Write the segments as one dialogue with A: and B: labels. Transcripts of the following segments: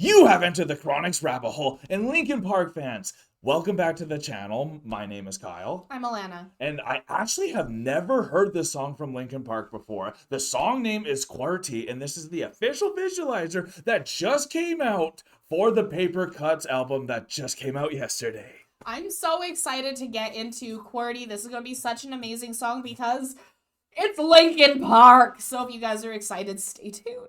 A: You have entered the Chronic's rabbit hole, and Linkin Park fans, welcome back to the channel. My name is Kyle.
B: I'm Alanna.
A: And I actually have never heard this song from Linkin Park before. The song name is QWERTY, and this is the official visualizer that just came out for the Paper Cuts album that just came out yesterday.
B: I'm so excited to get into QWERTY. This is going to be such an amazing song because it's Linkin Park. So if you guys are excited, stay tuned.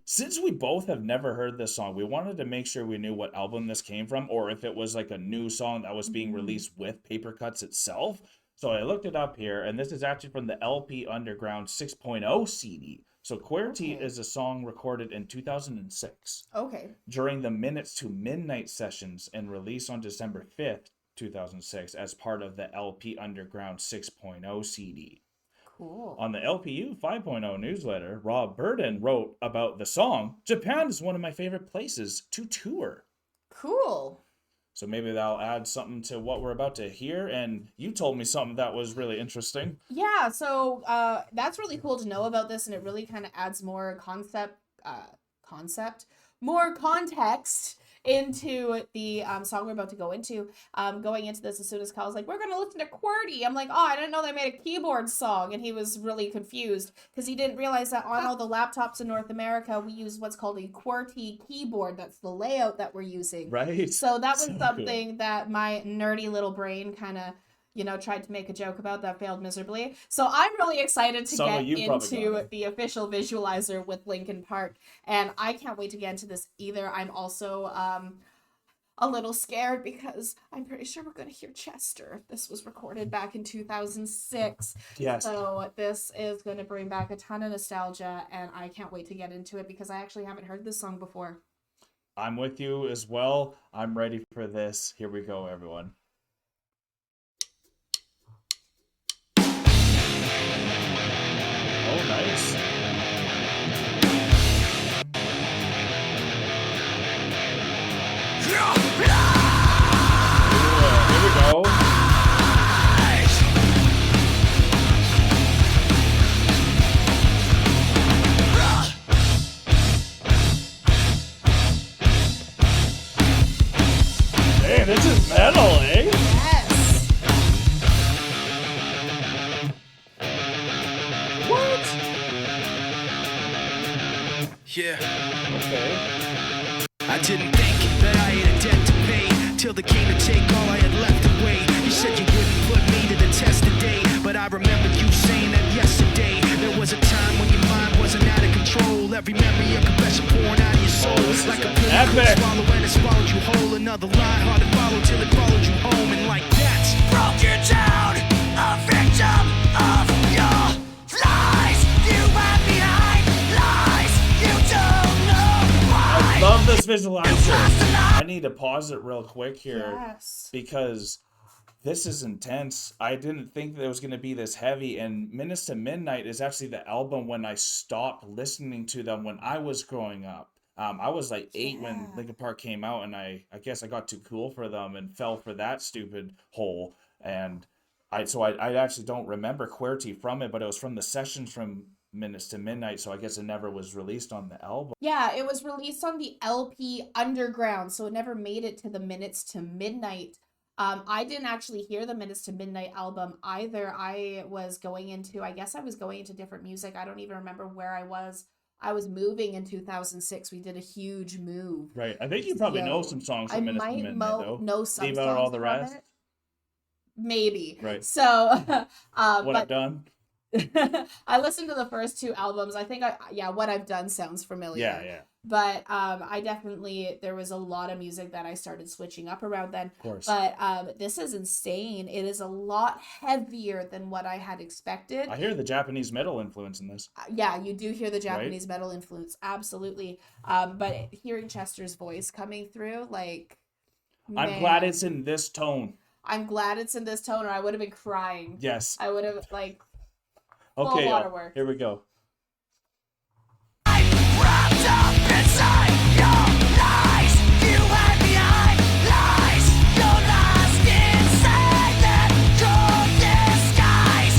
A: Since we both have never heard this song, we wanted to make sure we knew what album this came from, or if it was like a new song that was being released with Paper Cuts itself. So I looked it up here, and this is actually from the LP Underground 6.0 CD. So QWERTY is a song recorded in 2006.
B: Okay.
A: During the Minutes to Midnight sessions and released on December 5th, 2006 as part of the LP Underground 6.0 CD.
B: Cool.
A: On the LPU 5.0 newsletter, Rob Burden wrote about the song, "Japan is one of my favorite places to tour."
B: Cool.
A: So maybe that'll add something to what we're about to hear. And you told me something that was really interesting.
B: Yeah, so that's really cool to know about this, and it really kind of adds more more context into the song we're about to go into. Going into this, as soon as Kyle's like, we're gonna listen to QWERTY, I'm like, oh, I didn't know they made a keyboard song, and he was really confused because he didn't realize that on all the laptops in North America we use what's called a QWERTY keyboard. That's the layout that we're using,
A: right?
B: So that was
A: So
B: something
A: cool.
B: that my nerdy little brain kind of tried to make a joke about that failed miserably. So I'm really excited to get into the official visualizer with Linkin Park, and I can't wait to get into this either. I'm also a little scared because I'm pretty sure we're going to hear Chester. This was recorded back in 2006.
A: Yes.
B: So this is going to bring back a ton of nostalgia, and I can't wait to get into it because I actually haven't heard this song before.
A: I'm with you as well. I'm ready for this. Here we go, everyone. Oh, nice. Here we go. Hey, this is metal, eh?
B: Yes.
A: What?
C: Yeah.
A: Okay.
C: I didn't think that I had a debt to pay till the came to take all I had left away. You said you wouldn't put me to the test today, but I remember you saying that yesterday. There was a time when your mind wasn't out of control. Every memory a confession pouring out of your soul.
A: This is
C: like a
A: epic.
C: Swallow and it swallowed you whole. Another lie hard to follow till it followed you home. And like that, broke you down, a victim of your lies. You went behind lies. You don't know why.
A: I love this visualizer. I need to pause it real quick here because this is intense. I didn't think that it was going to be this heavy, and Minutes to Midnight is actually the album when I stopped listening to them when I was growing up. I was like 8 when Linkin Park came out, and I guess I got too cool for them and fell for that stupid hole. And I actually don't remember QWERTY from it, but it was from the sessions from Minutes to Midnight, so I guess it never was released on the album.
B: Yeah, it was released on the LP Underground, so it never made it to the Minutes to Midnight. I didn't actually hear the Minutes to Midnight album either. I was going into different music. I don't even remember where I was. I was moving in 2006. We did a huge move.
A: Right. I think you probably know some songs from Minutes to Midnight, though.
B: Know some
A: Leave
B: songs
A: out all the
B: from
A: rest.
B: it. Maybe.
A: Right.
B: So,
A: What I've done.
B: I listened to the first 2 albums. I think What I've Done sounds familiar.
A: Yeah.
B: But there was a lot of music that I started switching up around then.
A: Of course.
B: But this is insane. It is a lot heavier than what I had expected.
A: I hear the Japanese metal influence in this.
B: Yeah, you do hear the Japanese metal influence. Absolutely. But hearing Chester's voice coming through, like,
A: I'm glad it's in this tone.
B: I'm glad it's in this tone, or I would have been crying.
A: Yes.
B: I would have, like,
A: okay,
B: waterworks.
A: Here we go.
C: Wrapped up inside your lies, you hide behind lies. You're lost inside that cold disguise.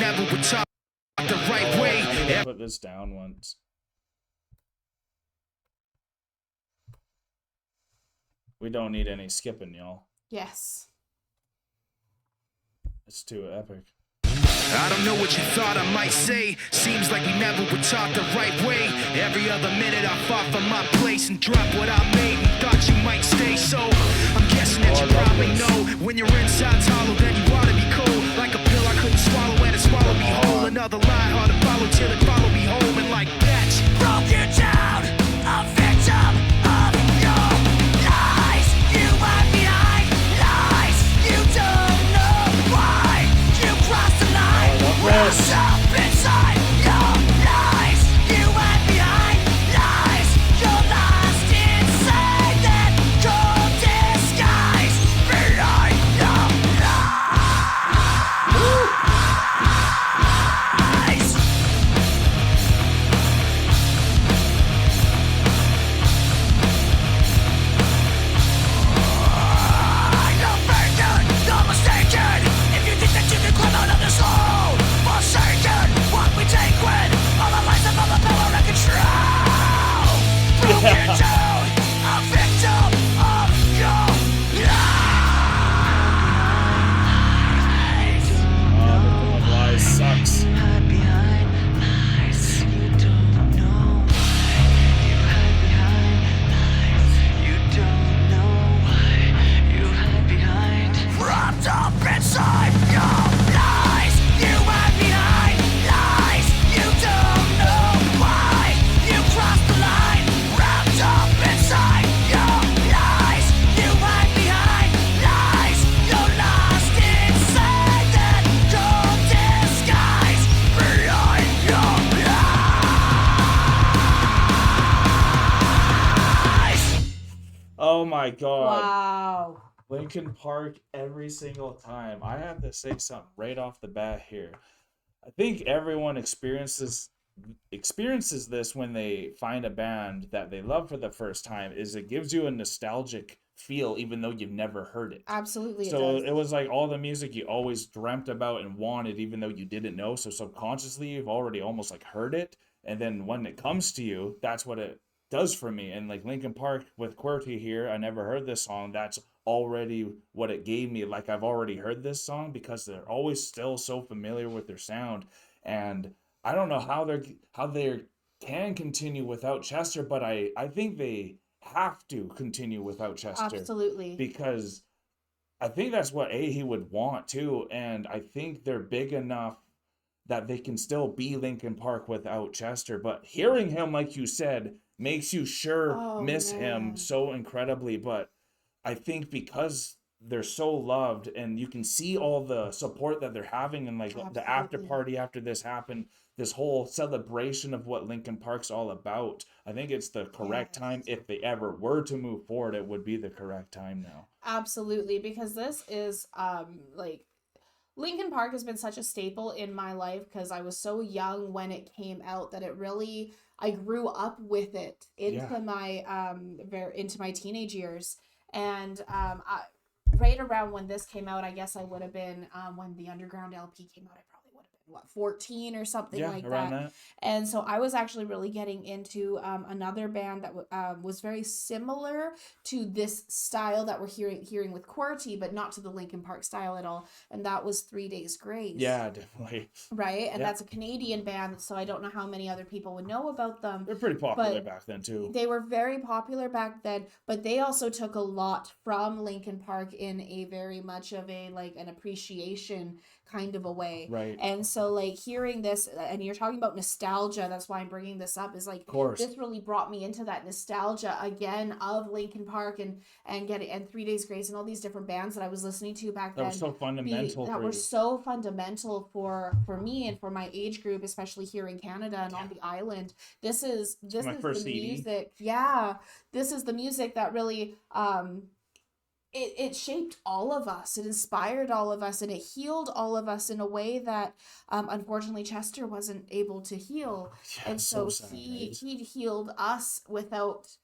C: never were taught the right way.
A: Put this down once. We don't need any skipping, y'all.
B: Yes.
A: It's too epic.
C: I don't know what you thought I might say. Seems like we never were taught the right way. Every other minute I fought for my place and dropped what I made and thought you might stay. So I'm guessing that you probably know when your inside's hollow, then you ought to be cold. Like a pill I couldn't swallow and it swallowed me whole. Another lie hard to follow till it followed me home. And like that, broke you down, a victim of your lies. You are behind lies. You don't know why you crossed the line. Wrapped up inside your lies. You are behind lies. You're lost inside that cold disguise. Behind your lies. You're fake, you're mistaken. If you think that you can climb out of this hole, forsaken, what we take when all our lives have all the power and control. Broken down, a victim of your lies.
A: Victim of lies sucks.
C: You hide behind lies. You don't know why. You hide behind lies. You don't know why. You hide behind. Wrapped up inside your lies. You hide behind lies. You don't know why. You crossed the line. Wrapped up inside your lies. You hide behind lies. You're lost inside that cold disguise. Behind your lies.
A: Oh my god.
B: Wow.
A: Linkin Park every single time. I have to say something right off the bat here. I think everyone experiences this when they find a band that they love for the first time, is it gives you a nostalgic feel even though you've never heard it.
B: Absolutely.
A: So
B: it does.
A: it was like all the music you always dreamt about and wanted even though you didn't know. So subconsciously you've already almost like heard it. And then when it comes to you, that's what it does for me. And like Linkin Park with QWERTY here, I never heard this song. That's already what it gave me. Like I've already heard this song because they're always still so familiar with their sound. And I don't know how they can continue without Chester, but I think they have to continue without Chester.
B: Absolutely.
A: Because I think that's what he would want too. And I think they're big enough that they can still be Linkin Park without Chester. But hearing him, like you said, makes you miss him so incredibly. But I think because they're so loved and you can see all the support that they're having and like
B: Absolutely.
A: the after party after this happened, this whole celebration of what Linkin Park's all about. I think it's the correct time. If they ever were to move forward, it would be the correct time now.
B: Absolutely, because this is like Linkin Park has been such a staple in my life because I was so young when it came out that it really, I grew up with it into my teenage years. And right around when this came out, I guess I would have been when the Underground LP came out, I probably would have been 14 or something like that. And so I was actually really getting into another band that was very similar to this style that we're hearing with QWERTY, but not to the Linkin Park style at all. And that was 3 Days Grace.
A: Yeah, definitely.
B: Right? And that's a Canadian band, so I don't know how many other people would know about them.
A: They're pretty popular back then too.
B: They were very popular back then, but they also took a lot from Linkin Park in a very much of a like an appreciation kind of a way.
A: Right.
B: And so like hearing this, and you're talking about nostalgia, that's why I'm bringing this up, is like this really brought me into that nostalgia again of Linkin Park and 3 Days Grace and all these different bands that I was listening to back then.
A: That was so fundamental.
B: That were so fundamental for me and for my age group, especially here in Canada and on the island. This is the music. Yeah. This is the music that really it shaped all of us. It inspired all of us, and it healed all of us in a way that unfortunately Chester wasn't able to heal. Yeah, and so he healed us without,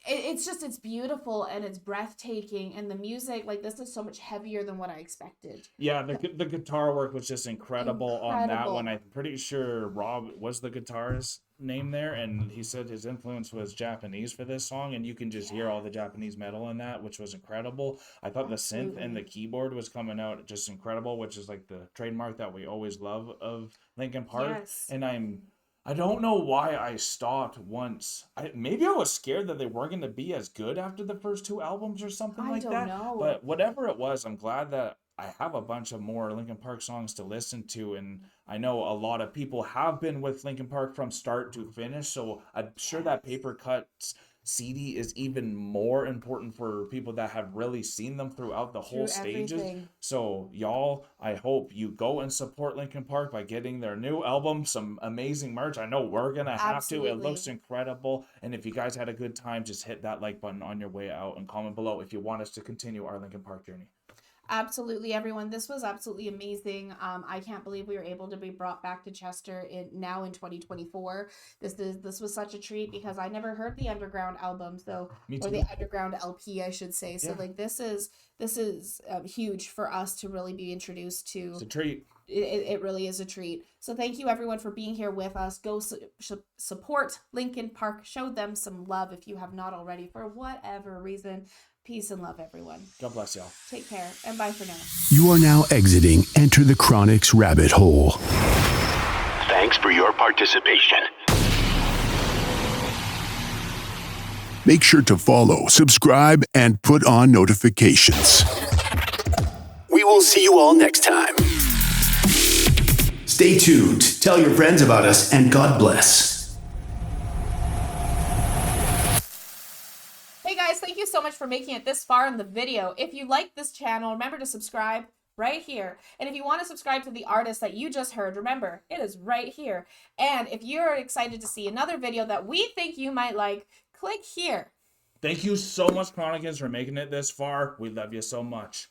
B: it's beautiful and it's breathtaking, and the music, like, this is so much heavier than what I expected.
A: Yeah, the guitar work was just incredible on that one. I'm pretty sure Rob was the guitarist name there, and he said his influence was Japanese for this song, and you can just hear all the Japanese metal in that, which was incredible. I thought the synth and the keyboard was coming out just incredible, which is like the trademark that we always love of Linkin Park.
B: Yes.
A: And I don't know why I stopped once. Maybe I was scared that they weren't going to be as good after the first 2 albums or something like that. I don't know. But whatever it was, I'm glad that I have a bunch of more Linkin Park songs to listen to. And I know a lot of people have been with Linkin Park from start to finish. So I'm sure that Paper Cuts CD is even more important for people that have really seen them throughout the whole stages. So y'all, I hope you go and support Linkin Park by getting their new album, some amazing merch. I know we're gonna have to. It looks incredible. And if you guys had a good time, just hit that like button on your way out and comment below if you want us to continue our Linkin Park journey.
B: Absolutely, everyone. This was absolutely amazing. I can't believe we were able to be brought back to Chester now in 2024. This was such a treat because I never heard the Underground album, or the Underground LP, I should say. So like this is huge for us to really be introduced to.
A: It's a treat.
B: It really is a treat. So thank you everyone for being here with us. Go support Linkin Park. Show them some love if you have not already for whatever reason. Peace and love, everyone.
A: God bless y'all.
B: Take care, and bye for now.
C: You are now exiting Enter the Chronic's rabbit hole. Thanks for your participation. Make sure to follow, subscribe, and put on notifications. We will see you all next time. Stay tuned, tell your friends about us, and God bless.
B: Thank you so much for making it this far in the video. If you like this channel, remember to subscribe right here. And if you want to subscribe to the artist that you just heard, remember, it is right here. And if you're excited to see another video that we think you might like, click here.
A: Thank you so much, Chronicans, for making it this far. We love you so much.